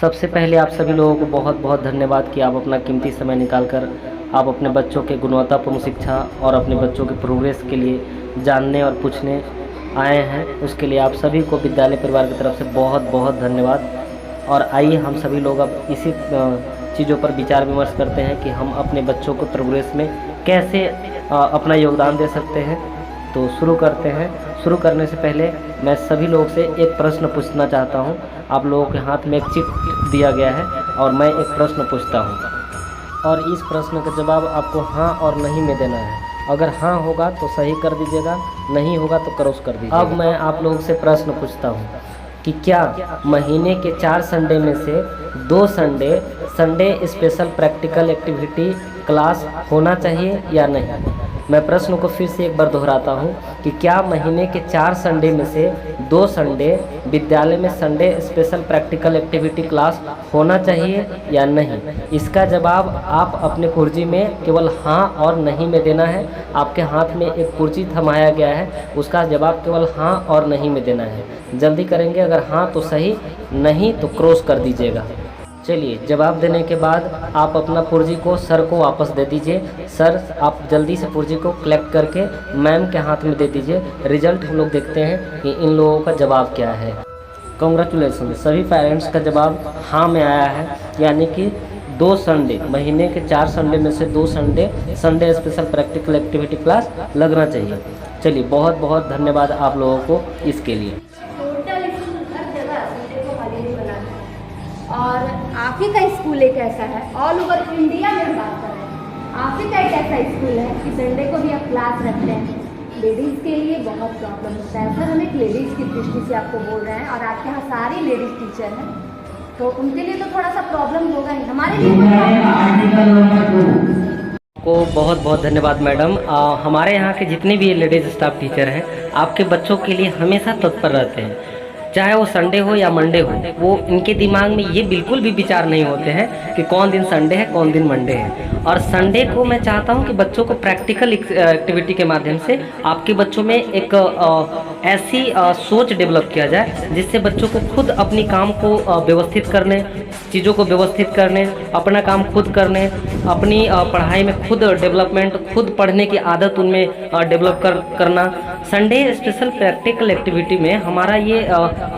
सबसे पहले आप सभी लोगों को बहुत बहुत धन्यवाद कि आप अपना कीमती समय निकाल कर आप अपने बच्चों के गुणवत्तापूर्ण शिक्षा और अपने बच्चों के प्रोग्रेस के लिए जानने और पूछने आए हैं। उसके लिए आप सभी को विद्यालय परिवार की तरफ से बहुत बहुत धन्यवाद। और आइए हम सभी लोग अब इसी चीज़ों पर विचार विमर्श करते हैं कि हम अपने बच्चों को प्रोग्रेस में कैसे अपना योगदान दे सकते हैं। तो शुरू करते हैं। शुरू करने से पहले मैं सभी लोगों से एक प्रश्न पूछना चाहता हूं। आप लोगों के हाथ में एक चिट दिया गया है और मैं एक प्रश्न पूछता हूं और इस प्रश्न का जवाब आपको हाँ और नहीं में देना है। अगर हाँ होगा तो सही कर दीजिएगा, नहीं होगा तो क्रॉस कर दीजिएगा। अब मैं आप लोगों से प्रश्न पूछता हूं कि क्या महीने के 4 संडे में से 2 Sunday special practical activity class होना चाहिए या नहीं। मैं प्रश्न को फिर से एक बार दोहराता हूँ कि क्या महीने के 4 संडे में से 2 संडे विद्यालय में Sunday special practical activity class होना चाहिए या नहीं। इसका जवाब आप अपने कुर्सी में केवल हाँ और नहीं में देना है। आपके हाथ में एक कुर्सी थमाया गया है, उसका जवाब केवल हाँ और नहीं में देना है। जल्दी करेंगे, अगर हाँ तो सही, नहीं तो क्रॉस कर दीजिएगा। चलिए, जवाब देने के बाद आप अपना पुर्जी को सर को वापस दे दीजिए। सर, आप जल्दी से पुर्जी को कलेक्ट करके मैम के हाथ में दे दीजिए। रिजल्ट हम लोग देखते हैं कि इन लोगों का जवाब क्या है। कॉन्ग्रेचुलेसन, सभी पेरेंट्स का जवाब हाँ में आया है, यानी कि 2 संडे, महीने के 4 संडे में से 2 Sunday special practical activity class लगना चाहिए। चलिए, बहुत बहुत धन्यवाद आप लोगों को इसके लिए। और आप ही का स्कूल एक ऐसा है, ऑल ओवर इंडिया में बात कर रहे हैं, आप ही का एक ऐसा स्कूल है कि संडे को भी आप क्लास रखते हैं। लेडीज़ के लिए बहुत प्रॉब्लम होता है सर, हम एक लेडीज़ की दृष्टि से आपको बोल रहे हैं और आपके यहाँ सारी लेडीज़ टीचर हैं, तो उनके लिए तो थोड़ा सा प्रॉब्लम होगा ही, हमारे लिए को बहुत बहुत धन्यवाद मैडम। हमारे यहाँ के जितने भी लेडीज़ स्टाफ टीचर हैं आपके बच्चों के लिए हमेशा तत्पर रहते हैं, चाहे वो संडे हो या मंडे हो। वो इनके दिमाग में ये बिल्कुल भी विचार नहीं होते हैं कि कौन दिन संडे है कौन दिन मंडे है। और संडे को मैं चाहता हूँ कि बच्चों को प्रैक्टिकल एक्टिविटी के माध्यम से आपके बच्चों में एक ऐसी सोच डेवलप किया जाए जिससे बच्चों को खुद अपनी काम को व्यवस्थित करने, चीज़ों को व्यवस्थित करने, अपना काम खुद करने, अपनी पढ़ाई में खुद डेवलपमेंट, खुद पढ़ने की आदत उनमें डेवलप करना। संडे स्पेशल प्रैक्टिकल एक्टिविटी में हमारा ये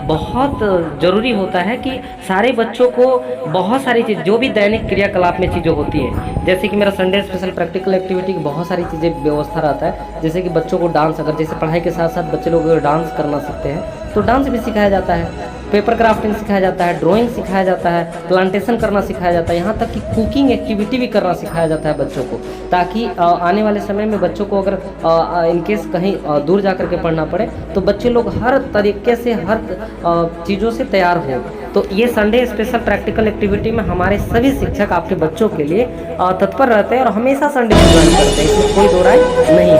बहुत ज़रूरी होता है कि सारे बच्चों को बहुत सारी चीज़, जो भी दैनिक क्रियाकलाप में चीज़ें होती हैं, जैसे कि मेरा संडे स्पेशल प्रैक्टिकल एक्टिविटी की बहुत सारी चीज़ें व्यवस्था रहता है। जैसे कि बच्चों को डांस, अगर जैसे पढ़ाई के साथ साथ बच्चे लोग डांस करना सीखते हैं तो डांस भी सिखाया जाता है, पेपर क्राफ्टिंग सिखाया जाता है, ड्राइंग सिखाया जाता है, प्लांटेशन करना सिखाया जाता है, यहाँ तक कि कुकिंग एक्टिविटी भी करना सिखाया जाता है बच्चों को, ताकि आने वाले समय में बच्चों को अगर इनकेस कहीं दूर जा कर के पढ़ना पड़े तो बच्चे लोग हर तरीके से, हर चीज़ों से तैयार हो। तो ये संडे स्पेशल प्रैक्टिकल एक्टिविटी में हमारे सभी शिक्षक आपके बच्चों के लिए तत्पर रहते हैं और हमेशा संडे को ज्वाइन करते हैं, इसमें कोई दो राय नहीं है।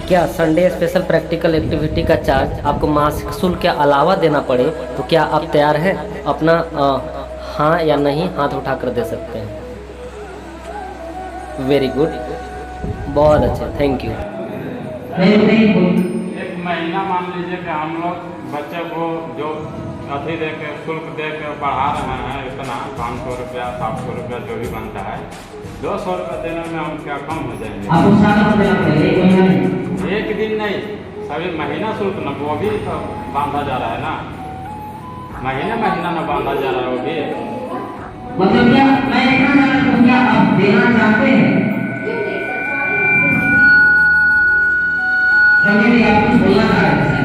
क्या संडे स्पेशल प्रैक्टिकल एक्टिविटी का चार्ज आपको मासिक शुल्क के अलावा देना पड़े तो क्या आप तैयार हैं? अपना हाँ या नहीं हाथ उठाकर दे सकते हैं। वेरी गुड, बहुत अच्छा, थैंक यू। एक महीना मान लीजिए कि हम लोग बच्चे को जो अभी दे के शुल्क दे के बढ़ा रहे हैं इतना 500 रुपया 700 रुपया जो भी बनता है 200 रुपया देने में हम क्या कम हो जाएंगे। आपको सारा देना पड़ेगा, एक महीना नहीं। एक दिन नहीं, सभी महीना शुल्क न वो भी तो बांधा जा रहा है ना, महीना महीना न बांधा जा रहा है वो भी। मतलब क्या मैं इतना जानता हूँ, क्या आप देना चाहते हैं? समझिए आप कुछ बोलना चाह रहे थे।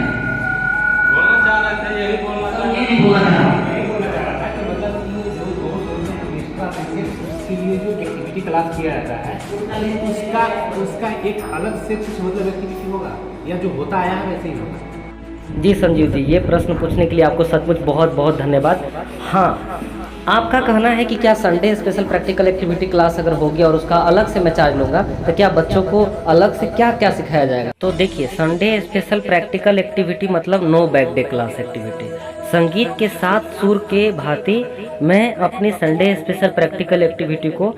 बोलना चाह रहे थे, यही बोलना चाह रहे ये नहीं बोलना चाह रहा। उसके लिए जो एक्टिविटी क्लास किया जाता है उसका एक अलग से कुछ मतलब एक्टिविटी होगा या जो होता आया है वैसे ही होगा। जी संजीव जी, ये प्रश्न पूछने के लिए आपको सचमुच बहुत बहुत धन्यवाद। हाँ, आपका कहना है कि क्या Sunday special practical activity class अगर होगी और उसका अलग से मैं चार्ज लूँगा तो क्या बच्चों को अलग से क्या क्या सिखाया जाएगा? तो देखिए, संडे स्पेशल प्रैक्टिकल एक्टिविटी मतलब no bag day class activity. संगीत के 7 सुर के भांति मैं अपनी संडे स्पेशल प्रैक्टिकल एक्टिविटी को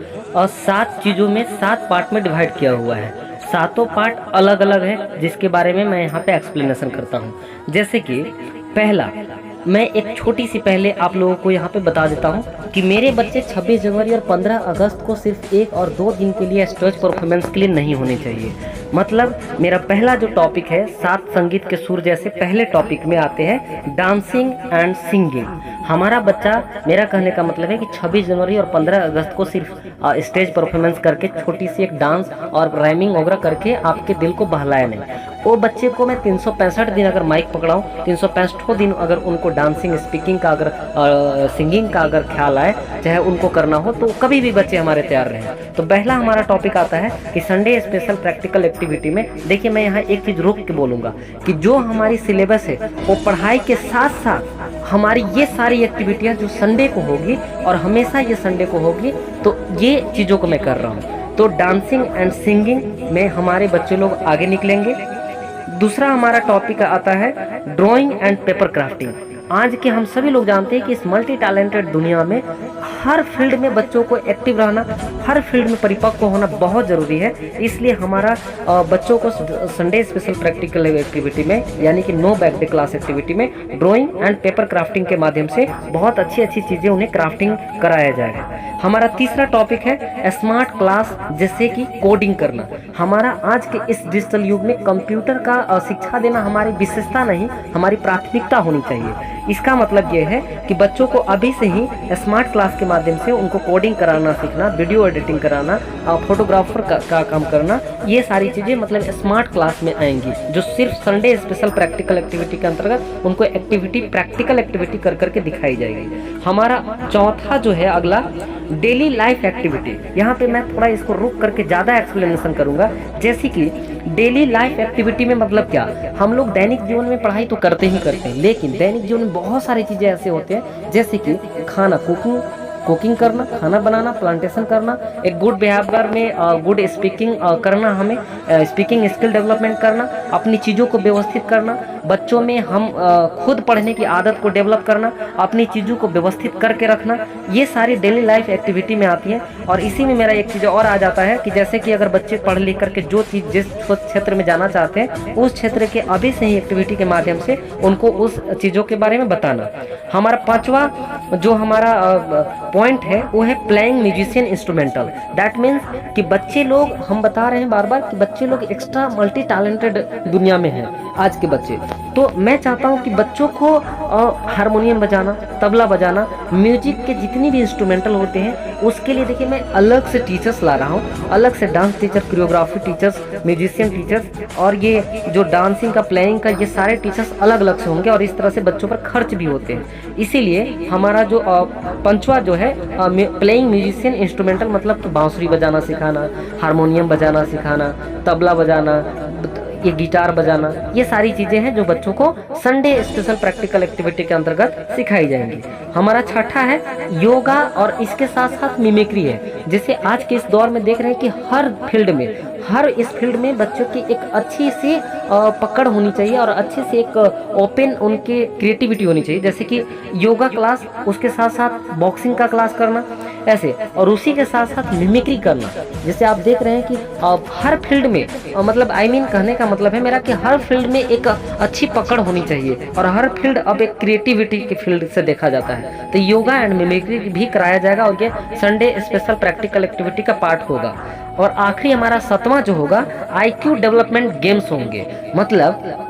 7 चीज़ों में 7 पार्ट में डिवाइड किया हुआ है। सातों पार्ट अलग अलग है जिसके बारे में मैं यहाँ पे एक्सप्लेनेशन करता हूँ। जैसे कि पहला, मैं एक छोटी सी पहले आप लोगों को यहाँ पे बता देता हूँ कि मेरे बच्चे 26 जनवरी और 15 अगस्त को सिर्फ 1 और 2 दिन के लिए स्टेज परफॉर्मेंस के लिए नहीं होने चाहिए। मतलब मेरा पहला जो टॉपिक है 7 संगीत के सुर जैसे पहले टॉपिक में आते हैं डांसिंग एंड सिंगिंग। हमारा बच्चा, मेरा कहने का मतलब है कि 26 जनवरी और 15 अगस्त को सिर्फ स्टेज परफॉर्मेंस करके छोटी सी एक डांस और राइमिंग वगैरह करके आपके दिल को बहलाए नहीं। वो बच्चे को मैं 365 दिन अगर माइक पकड़ाऊँ, 365 दिन अगर उनको डांसिंग, स्पीकिंग का अगर सिंगिंग का अगर ख्याल आए, चाहे उनको करना हो, तो कभी भी बच्चे हमारे तैयार रहें। तो पहला हमारा टॉपिक आता है कि संडे स्पेशल प्रैक्टिकल एक्टिविटी में देखिए, मैं यहाँ एक चीज़ रोक के बोलूँगा कि जो हमारी सिलेबस है वो पढ़ाई के साथ साथ हमारी ये सारी एक्टिविटियाँ जो संडे को होगी और हमेशा ये संडे को होगी, तो ये चीज़ों को मैं कर रहा हूँ। तो डांसिंग एंड सिंगिंग में हमारे बच्चे लोग आगे निकलेंगे। दूसरा हमारा टॉपिक आता है ड्राइंग एंड पेपर क्राफ्टिंग। आज के हम सभी लोग जानते हैं कि इस मल्टी टैलेंटेड दुनिया में हर फील्ड में बच्चों को एक्टिव रहना, हर फील्ड में परिपक्व होना बहुत ज़रूरी है। इसलिए हमारा बच्चों को संडे स्पेशल प्रैक्टिकल एक्टिविटी में, यानी कि no bag day class activity में, ड्राइंग एंड पेपर क्राफ्टिंग के माध्यम से बहुत अच्छी अच्छी चीज़ें उन्हें क्राफ्टिंग कराया जाएगा। हमारा तीसरा टॉपिक है स्मार्ट क्लास, जैसे कि कोडिंग करना। हमारा आज के इस डिजिटल युग में कंप्यूटर का शिक्षा देना हमारी विशेषता नहीं, हमारी प्राथमिकता होनी चाहिए। इसका मतलब ये है कि बच्चों को अभी से ही स्मार्ट क्लास के माध्यम से उनको कोडिंग कराना सीखना, वीडियो एडिटिंग कराना, फोटोग्राफर का काम करना, ये सारी चीज़ें मतलब स्मार्ट क्लास में आएंगी, जो सिर्फ संडे स्पेशल प्रैक्टिकल एक्टिविटी के अंतर्गत उनको एक्टिविटी, प्रैक्टिकल एक्टिविटी कर करके दिखाई जाएगी। हमारा चौथा जो है अगला, डेली लाइफ एक्टिविटी। यहाँ पे मैं थोड़ा इसको रुक करके ज़्यादा एक्सप्लेनेशन करूँगा। जैसे कि डेली लाइफ एक्टिविटी में मतलब क्या, हम लोग दैनिक जीवन में पढ़ाई तो करते ही करते हैं, लेकिन दैनिक जीवन में बहुत सारी चीज़ें ऐसे होते हैं, जैसे कि खाना, कुकिंग करना, खाना बनाना, प्लांटेशन करना, एक गुड बिहेवियर में गुड स्पीकिंग करना, हमें स्पीकिंग स्किल डेवलपमेंट करना, अपनी चीज़ों को व्यवस्थित करना, बच्चों में हम खुद पढ़ने की आदत को डेवलप करना, अपनी चीज़ों को व्यवस्थित करके रखना, ये सारी डेली लाइफ एक्टिविटी में आती है। और इसी में मेरा एक चीज़ और आ जाता है कि जैसे कि अगर बच्चे पढ़ लिख करके जो चीज़ जिस क्षेत्र में जाना चाहते हैं, उस क्षेत्र के अभी से ही एक्टिविटी के माध्यम से उनको उस चीज़ों के बारे में बताना। हमारा पांचवा जो हमारा पॉइंट है वो है playing musician instrumental. That means कि बच्चे लोग, हम बता रहे हैं बार बार कि बच्चे लोग एक्स्ट्रा मल्टी टैलेंटेड दुनिया में हैं आज के बच्चे। तो मैं चाहता हूं कि बच्चों को हारमोनियम बजाना, तबला बजाना, म्यूजिक के जितनी भी इंस्ट्रूमेंटल होते हैं उसके लिए देखिए मैं अलग से टीचर्स ला रहा हूँ, अलग से dance teacher, choreography teachers, musician teachers, और ये जो डांसिंग का, प्लेइंग का, ये सारे टीचर्स अलग अलग से होंगे और इस तरह से बच्चों पर खर्च भी होते हैं। इसीलिए हमारा जो पंचवा जो है प्लेइंग म्यूजिशियन इंस्ट्रूमेंटल, मतलब कि बांसुरी बजाना सिखाना, हारमोनियम बजाना सिखाना, तबला बजाना, ये गिटार बजाना, ये सारी चीज़ें हैं जो बच्चों को संडे स्पेशल प्रैक्टिकल एक्टिविटी के अंतर्गत सिखाई जाएंगी। हमारा छठा है योगा, और इसके साथ साथ मिमिक्री है। जैसे आज के इस दौर में देख रहे हैं कि हर फील्ड में, हर इस फील्ड में बच्चों की एक अच्छी सी पकड़ होनी चाहिए और अच्छे से एक ओपन उनके क्रिएटिविटी होनी चाहिए। जैसे कि योगा क्लास, उसके साथ साथ बॉक्सिंग का क्लास करना, ऐसे। और उसी के साथ साथ मिमिक्री करना, जैसे आप देख रहे हैं कि हर फील्ड में मतलब कहने का मतलब है मेरा कि हर फील्ड में एक अच्छी पकड़ होनी चाहिए, और हर फील्ड अब एक क्रिएटिविटी के फील्ड से देखा जाता है। तो योगा एंड मिमिक्री भी कराया जाएगा, और ये संडे स्पेशल प्रैक्टिकल एक्टिविटी का पार्ट होगा। और आखिरी हमारा 7वां जो होगा, IQ डेवलपमेंट गेम्स होंगे। मतलब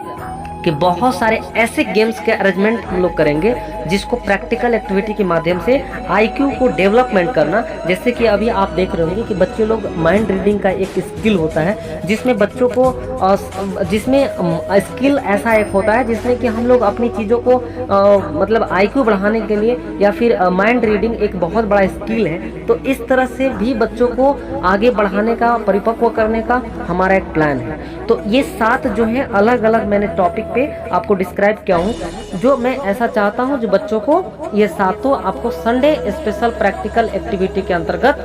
कि बहुत सारे ऐसे गेम्स के अरेंजमेंट हम लोग करेंगे जिसको प्रैक्टिकल एक्टिविटी के माध्यम से IQ को डेवलपमेंट करना। जैसे कि अभी आप देख रहे होंगे कि बच्चे लोग माइंड रीडिंग का एक स्किल होता है, जिसमें बच्चों को जिसमें स्किल ऐसा एक होता है जिसमें कि हम लोग अपनी चीज़ों को मतलब IQ बढ़ाने के लिए, या फिर माइंड रीडिंग एक बहुत बड़ा स्किल है। तो इस तरह से भी बच्चों को आगे बढ़ाने का, परिपक्व करने का हमारा एक प्लान है। तो ये 7 जो है अलग अलग मैंने टॉपिक पे आपको डिस्क्राइब किया हूँ, जो मैं ऐसा चाहता हूँ जो बच्चों को ये 7 आपको संडे स्पेशल प्रैक्टिकल एक्टिविटी के अंतर्गत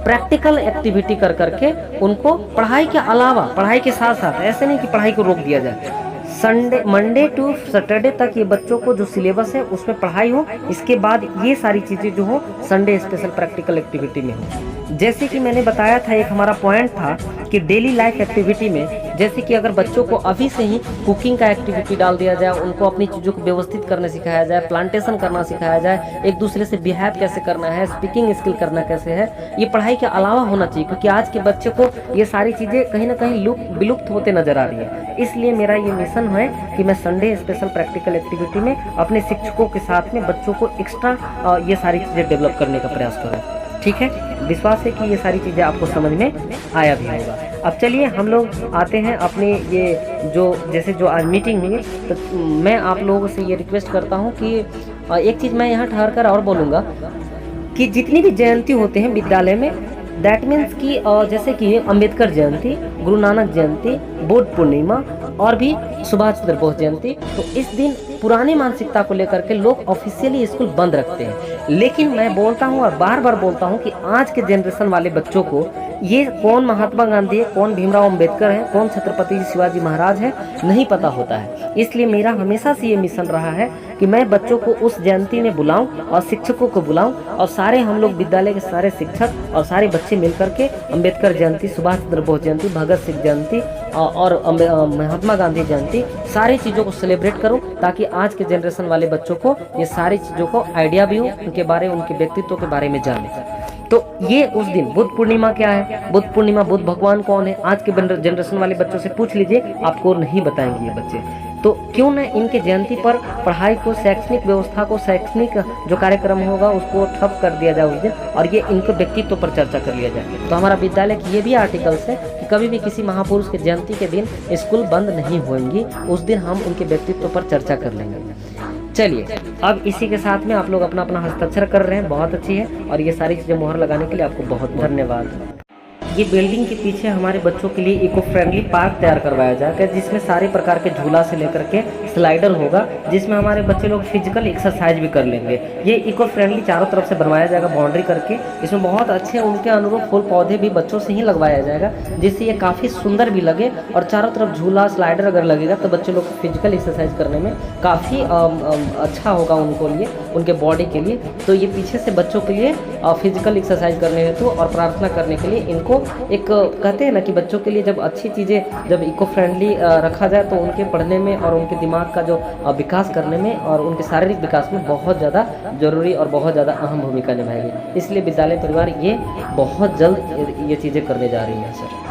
प्रैक्टिकल एक्टिविटी कर करके उनको पढ़ाई के अलावा, पढ़ाई के साथ साथ, ऐसे नहीं कि पढ़ाई को रोक दिया जाए, मंडे टू सैटरडे तक ये बच्चों को जो सिलेबस है उसमें पढ़ाई हो, इसके बाद ये सारी चीज़ें जो हो संडे स्पेशल प्रैक्टिकल एक्टिविटी में हो। जैसे कि मैंने बताया था, एक हमारा पॉइंट था कि डेली लाइफ एक्टिविटी में, जैसे कि अगर बच्चों को अभी से ही कुकिंग का एक्टिविटी डाल दिया जाए, उनको अपनी चीज़ों को व्यवस्थित करना सिखाया जाए, प्लांटेशन करना सिखाया जाए, एक दूसरे से बिहेव कैसे करना है, स्पीकिंग स्किल करना कैसे है, ये पढ़ाई के अलावा होना चाहिए। क्योंकि आज के बच्चे को ये सारी चीज़ें कहीं ना कहीं विलुप्त होते नजर आ रही है। इसलिए मेरा ये मिशन है कि मैं संडे स्पेशल प्रैक्टिकल एक्टिविटी में अपने शिक्षकों के साथ में बच्चों को एक्स्ट्रा ये सारी चीज़ें डेवलप करने का प्रयास करूँ। ठीक है, विश्वास है कि ये सारी चीज़ें आपको समझ में आया भी होगा। अब चलिए हम लोग आते हैं अपने ये जो आज मीटिंग हुई, तो मैं आप लोगों से ये रिक्वेस्ट करता हूँ कि एक चीज़ मैं यहाँ ठहर कर और बोलूँगा कि जितनी भी जयंती होते हैं विद्यालय में, दैट मीन्स कि जैसे कि अम्बेडकर जयंती, गुरु नानक जयंती, बुद्ध पूर्णिमा और भी सुभाष चंद्र बोस जयंती, तो इस दिन पुरानी मानसिकता को लेकर के लोग ऑफिशियली स्कूल बंद रखते हैं। लेकिन मैं बोलता हूँ और बार बार बोलता हूँ कि आज के जनरेशन वाले बच्चों को ये कौन महात्मा गांधी है, कौन भीमराव अंबेडकर है, कौन छत्रपति शिवाजी महाराज है, नहीं पता होता है। इसलिए मेरा हमेशा से ये मिशन रहा है कि मैं बच्चों को उस जयंती में बुलाऊं और शिक्षकों को बुलाऊं, और सारे हम लोग विद्यालय के सारे शिक्षक और सारे बच्चे मिल करके अम्बेडकर जयंती, सुभाष चंद्र बोस जयंती, भगत सिंह जयंती और महात्मा गांधी जयंती, सारी चीज़ों को सेलिब्रेट करूं, ताकि आज के जनरेशन वाले बच्चों को ये सारी चीज़ों को आइडिया भी हो, उनके बारे, उनके व्यक्तित्व के बारे में जाने। तो ये उस दिन बुद्ध पूर्णिमा क्या है, बुद्ध पूर्णिमा, बुद्ध भगवान कौन है, आज के जनरेशन वाले बच्चों से पूछ लीजिए, आपको नहीं बताएंगे ये बच्चे। तो क्यों न इनके जयंती पर पढ़ाई को, शैक्षणिक व्यवस्था को, शैक्षणिक जो कार्यक्रम होगा उसको ठप कर दिया जाए उस दिन, और ये इनके व्यक्तित्व पर चर्चा कर लिया जाए। तो हमारा विद्यालय की ये भी आर्टिकल्स है कि कभी भी किसी महापुरुष के जयंती के दिन स्कूल बंद नहीं होंगी, उस दिन हम उनके व्यक्तित्व पर चर्चा कर लेंगे। चलिए, अब इसी के साथ में आप लोग अपना अपना हस्ताक्षर कर रहे हैं, बहुत अच्छी है, और ये सारी चीज़ें मोहर लगाने के लिए आपको बहुत धन्यवाद। ये बिल्डिंग के पीछे हमारे बच्चों के लिए इको फ्रेंडली पार्क तैयार करवाया जाएगा, जिसमें सारे प्रकार के झूला से लेकर के स्लाइडर होगा, जिसमें हमारे बच्चे लोग फिजिकल एक्सरसाइज भी कर लेंगे। ये इको फ्रेंडली चारों तरफ से बनवाया जाएगा बाउंड्री करके, इसमें बहुत अच्छे उनके अनुरूप फूल पौधे भी बच्चों से ही लगवाया जाएगा, जिससे ये काफ़ी सुंदर भी लगे, और चारों तरफ झूला स्लाइडर अगर लगेगा तो बच्चे लोग फिजिकल एक्सरसाइज करने में काफ़ी अच्छा होगा उनको लिए, उनके बॉडी के लिए। तो ये पीछे से बच्चों के लिए फिजिकल एक्सरसाइज करने हेतु और प्रार्थना करने के लिए इनको एक कहते हैं ना कि बच्चों के लिए जब अच्छी चीज़ें जब इको फ्रेंडली रखा जाए तो उनके पढ़ने में और उनके दिमाग का जो विकास करने में और उनके शारीरिक विकास में बहुत ज़्यादा जरूरी और बहुत ज़्यादा अहम भूमिका निभाएगी। इसलिए विद्यालय परिवार ये बहुत जल्द ये चीज़ें करने जा रही है सर।